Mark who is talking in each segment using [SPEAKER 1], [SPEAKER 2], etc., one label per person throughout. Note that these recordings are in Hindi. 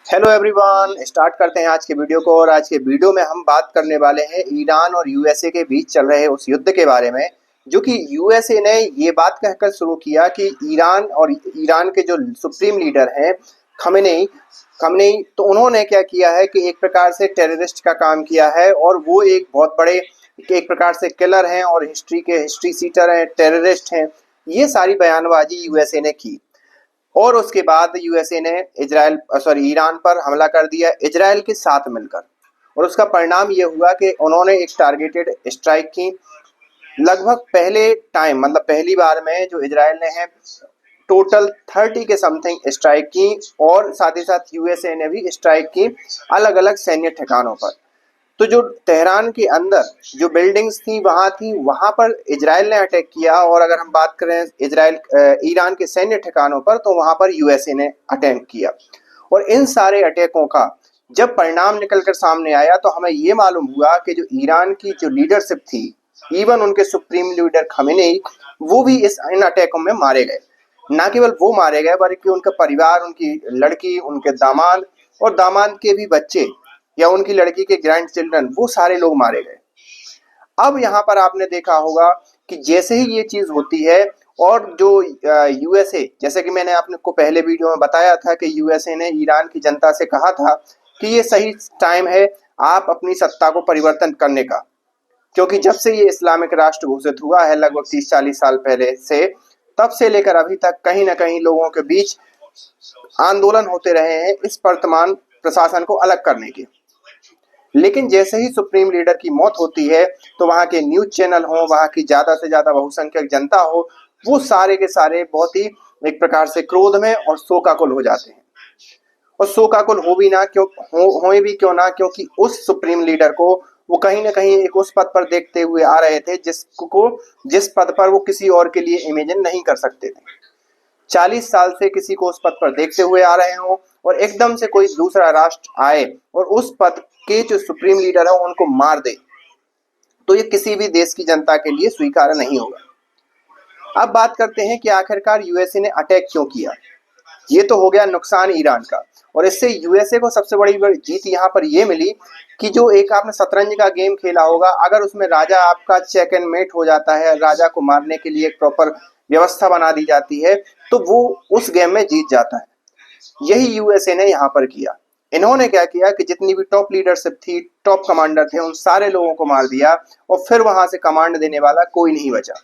[SPEAKER 1] हेलो एवरीवन, स्टार्ट करते हैं आज के वीडियो को। और आज के वीडियो में हम बात करने वाले हैं ईरान और यूएसए के बीच चल रहे उस युद्ध के बारे में, जो कि यूएसए ने ये बात कहकर शुरू किया कि ईरान के जो सुप्रीम लीडर हैं खमेनेई खमेनेई तो उन्होंने क्या किया है कि एक प्रकार से टेररिस्ट का काम किया है, और वो एक बहुत बड़े एक प्रकार से किलर हैं और हिस्ट्री सीटर हैं, टेररिस्ट हैं। ये सारी बयानबाजी यूएसए ने की। और उसके बाद यूएसए ने ईरान पर हमला कर दिया इजराइल के साथ मिलकर। और उसका परिणाम ये हुआ कि उन्होंने एक टारगेटेड स्ट्राइक की। लगभग पहले टाइम मतलब पहली बार में जो इजराइल ने है टोटल 30 के समथिंग स्ट्राइक की, और साथ ही साथ यूएसए ने भी स्ट्राइक की अलग अलग सैन्य ठिकानों पर। तो जो तेहरान के अंदर जो बिल्डिंग्स थी वहां पर इजराइल ने अटैक किया। और अगर हम बात करें ईरान के सैन्य ठिकानों पर, तो वहां पर यूएसए ने अटैक किया। और इन सारे अटैकों का जब परिणाम निकलकर सामने आया, तो हमें ये मालूम हुआ कि जो ईरान की जो लीडरशिप थी, इवन उनके सुप्रीम लीडर खमेनेई, वो भी इन अटैकों में मारे गए। न केवल वो मारे गए, बल्कि उनका परिवार, उनकी लड़की, उनके दामाद और दामाद के भी बच्चे या उनकी लड़की के ग्रैंड चिल्ड्रन, वो सारे लोग मारे गए। अब यहाँ पर आपने देखा होगा कि जैसे ही ये चीज होती है, और जो यूएसए, जैसे कि मैंने आपको पहले वीडियो में बताया था कि यूएसए ने ईरान की जनता से कहा था कि ये सही टाइम है आप अपनी सत्ता को परिवर्तन करने का, क्योंकि जब से ये इस्लामिक राष्ट्र घोषित हुआ है लगभग 30-40 साल पहले से, तब से लेकर अभी तक कहीं ना कहीं लोगों के बीच आंदोलन होते रहे हैं इस वर्तमान प्रशासन को अलग करने के। लेकिन जैसे ही सुप्रीम लीडर की मौत होती है, तो वहाँ के न्यूज चैनल हो, वहाँ की ज्यादा से ज्यादा बहुसंख्यक जनता हो, वो सारे के सारे बहुत ही एक प्रकार से क्रोध में और शोकाकुल हो जाते हैं। और शोकाकुल हो भी ना क्यों हो भी क्यों ना, क्योंकि उस सुप्रीम लीडर को वो कहीं ना कहीं एक उस पद पर देखते हुए आ रहे थे जिस पद पर वो किसी और के लिए इमेजिन नहीं कर सकते थे। 40 साल से किसी को उस पद पर देखते हुए आ रहे हों, और एकदम से कोई दूसरा राष्ट्र आए और उस पद के जो सुप्रीम लीडर है उनको मार दे, तो ये किसी भी देश की जनता के लिए स्वीकार्य नहीं होगा। अब बात करते हैं कि आखिरकार यूएसए ने अटैक क्यों किया। ये तो हो गया नुकसान ईरान का, और इससे यूएसए को सबसे बड़ी जीत यहाँ पर ये मिली कि जो एक आपने शतरंज का गेम खेला होगा, अगर उसमें राजा आपका चेक एंड मेट हो जाता है, राजा को मारने के लिए एक प्रॉपर व्यवस्था बना दी जाती है, तो वो उस गेम में जीत जाता है। यही यूएसए ने यहाँ पर किया। इन्होंने क्या किया कि जितनी भी टॉप लीडरशिप थी, टॉप कमांडर थे, उन सारे लोगों को मार दिया, और फिर वहां से कमांड देने वाला कोई नहीं बचा।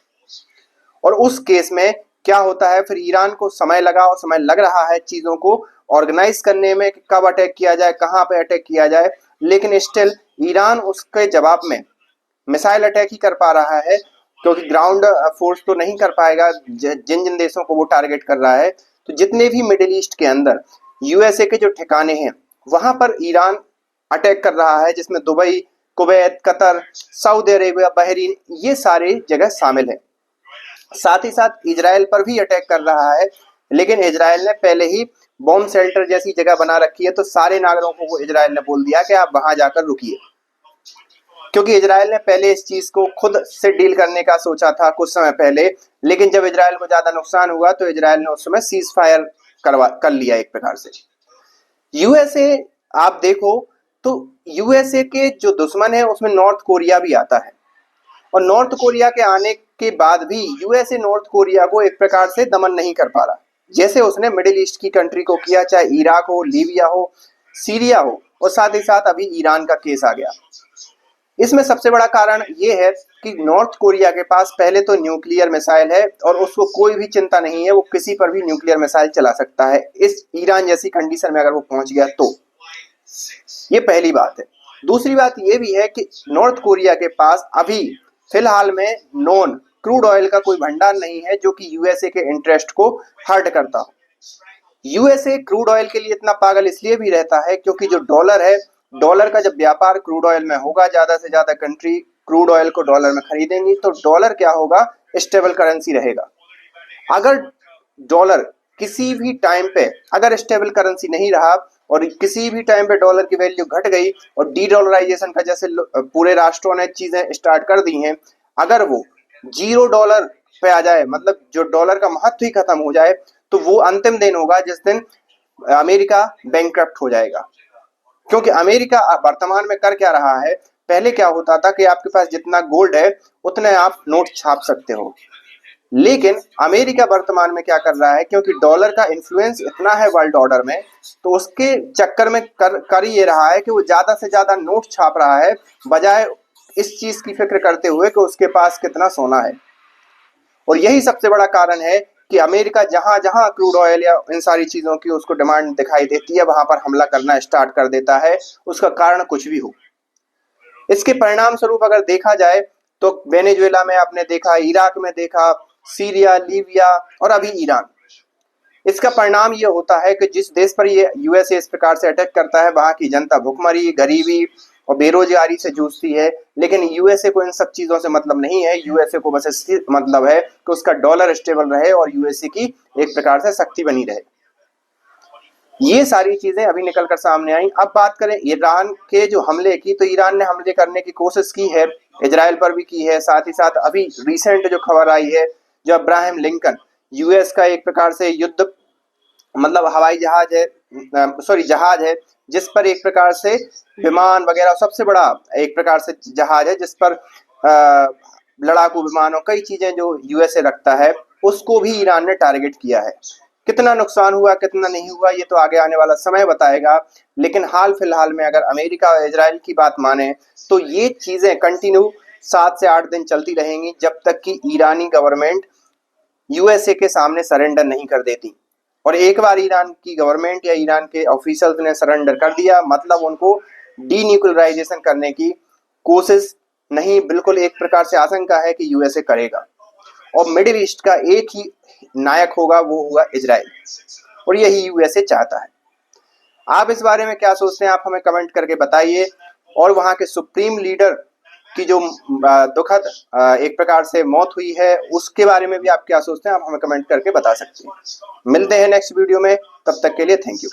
[SPEAKER 1] और उस केस में क्या होता है, फिर ईरान को समय लगा और समय लग रहा है चीजों को ऑर्गेनाइज करने में कि कब अटैक किया जाए, कहां पे अटैक किया जाए। लेकिन स्टिल ईरान उसके जवाब में मिसाइल अटैक ही कर पा रहा है, क्योंकि ग्राउंड फोर्स तो नहीं कर पाएगा जिन जिन देशों को वो टारगेट कर रहा है। तो जितने भी मिडिल ईस्ट के अंदर यूएसए के जो ठिकाने हैं, वहां पर ईरान अटैक कर रहा है, जिसमें Dubai, Kuwait, Qatar, Saudi Arabia, Bahrain, ये सारे जगह शामिल है। साथ ही साथ इजराइल पर भी अटैक कर रहा है, लेकिन इजराइल ने पहले ही बॉम्ब शेल्टर जैसी जगह बना रखी है, तो सारे नागरिकों को इजराइल ने बोल दिया कि आप वहां जाकर रुकिए, क्योंकि इजराइल ने पहले इस चीज को खुद से डील करने का सोचा था कुछ समय पहले। लेकिन जब इजराइल को ज्यादा नुकसान हुआ, तो इजराइल ने उस समय सीज फायर कर लिया एक प्रकार से। यूएसए आप देखो तो यूएसए के जो दुश्मन है उसमें नॉर्थ कोरिया भी आता है, और नॉर्थ कोरिया के आने के बाद भी यूएसए नॉर्थ कोरिया को एक प्रकार से दमन नहीं कर पा रहा, जैसे उसने मिडिल ईस्ट की कंट्री को किया, चाहे इराक हो, लीबिया हो, सीरिया हो, और साथ ही साथ अभी ईरान का केस आ गया। इसमें सबसे बड़ा कारण ये है कि नॉर्थ कोरिया के पास पहले तो न्यूक्लियर मिसाइल है, और उसको कोई भी चिंता नहीं है, वो किसी पर भी न्यूक्लियर मिसाइल चला सकता है इस ईरान जैसी कंडीशन में अगर वो पहुंच गया तो। ये पहली बात है। दूसरी बात ये भी है कि नॉर्थ कोरिया के पास अभी फिलहाल में नॉन क्रूड ऑयल का कोई भंडार नहीं है, जो कि यूएसए के इंटरेस्ट को हर्ट करता हो। यूएसए क्रूड ऑयल के लिए इतना पागल इसलिए भी रहता है क्योंकि जो डॉलर है, डॉलर का जब व्यापार क्रूड ऑयल में होगा, ज्यादा से ज्यादा कंट्री क्रूड ऑयल को डॉलर में खरीदेंगी, तो डॉलर क्या होगा, स्टेबल करेंसी रहेगा। अगर डॉलर किसी भी टाइम पे अगर स्टेबल करेंसी नहीं रहा, और किसी भी टाइम पे डॉलर की वैल्यू घट गई, और डी डॉलराइजेशन का जैसे पूरे राष्ट्रों ने चीजें स्टार्ट कर दी हैं, अगर वो $0 पे आ जाए, मतलब जो डॉलर का महत्व ही खत्म हो जाए, तो वो अंतिम दिन होगा जिस दिन अमेरिका बैंकक्रप्ट हो जाएगा। क्योंकि अमेरिका वर्तमान में कर क्या रहा है, पहले क्या होता था कि आपके पास जितना गोल्ड है उतने आप नोट छाप सकते हो, लेकिन अमेरिका वर्तमान में क्या कर रहा है, क्योंकि डॉलर का इन्फ्लुएंस इतना है वर्ल्ड ऑर्डर में, तो उसके चक्कर में कर ये रहा है कि वो ज्यादा से ज्यादा नोट छाप रहा है, बजाय इस चीज की फिक्र करते हुए कि उसके पास कितना सोना है। और यही सबसे बड़ा कारण है कि अमेरिका जहां जहां क्रूड ऑयल या इन सारी चीजों की उसको डिमांड दिखाई देती है, वहां पर हमला करना स्टार्ट कर देता है, उसका कारण कुछ भी हो। इसके परिणाम स्वरूप अगर देखा जाए तो वेनेजुएला में आपने देखा, इराक में देखा, सीरिया, लीबिया और अभी ईरान। इसका परिणाम ये होता है कि जिस देश पर ये यूएसए इस प्रकार से अटैक करता है, वहां की जनता भुखमरी, गरीबी और बेरोजगारी से जूझती है। लेकिन यूएसए को इन सब चीजों से मतलब नहीं है, यूएसए को बस इससे मतलब है कि उसका डॉलर स्टेबल रहे और यूएसए की एक प्रकार से शक्ति बनी रहे। ये सारी चीजें अभी निकल कर सामने आई। अब बात करें ईरान के जो हमले की, तो ईरान ने हमले करने की कोशिश की है, इजराइल पर भी की है। साथ ही साथ अभी रिसेंट जो खबर आई है, जो अब्राहम लिंकन यूएस का एक प्रकार से युद्ध मतलब हवाई जहाज है, सॉरी जहाज है, जिस पर एक प्रकार से विमान वगैरह सबसे बड़ा एक प्रकार से जहाज है, जिस पर लड़ाकू विमानों कई चीजें जो यूएसए रखता है, उसको भी ईरान ने टारगेट किया है। कितना नुकसान हुआ कितना नहीं हुआ ये तो आगे आने वाला समय बताएगा, लेकिन हाल फिलहाल में अगर अमेरिका और इजराइल की बात माने तो ये चीजें कंटिन्यू 7 से 8 दिन चलती रहेंगी, जब तक कि ईरानी गवर्नमेंट यूएसए के सामने सरेंडर नहीं कर देती। और एक बार ईरान की गवर्नमेंट या ईरान के ऑफिशियल्स ने सरेंडर कर दिया, मतलब उनको डीन्यूक्लियराइजेशन करने की कोशिश नहीं, बिल्कुल एक प्रकार से आशंका है कि यूएसए करेगा। और मिडिल ईस्ट का एक ही नायक होगा, वो होगा इजराइल, और यही यूएसए चाहता है। आप इस बारे में क्या सोचते हैं, आप हमें कमेंट करके बताइए। और वहां के सुप्रीम लीडर की जो दुखद एक प्रकार से मौत हुई है, उसके बारे में भी आप क्या सोचते हैं, आप हमें कमेंट करके बता सकते हैं। मिलते हैं नेक्स्ट वीडियो में, तब तक के लिए थैंक यू।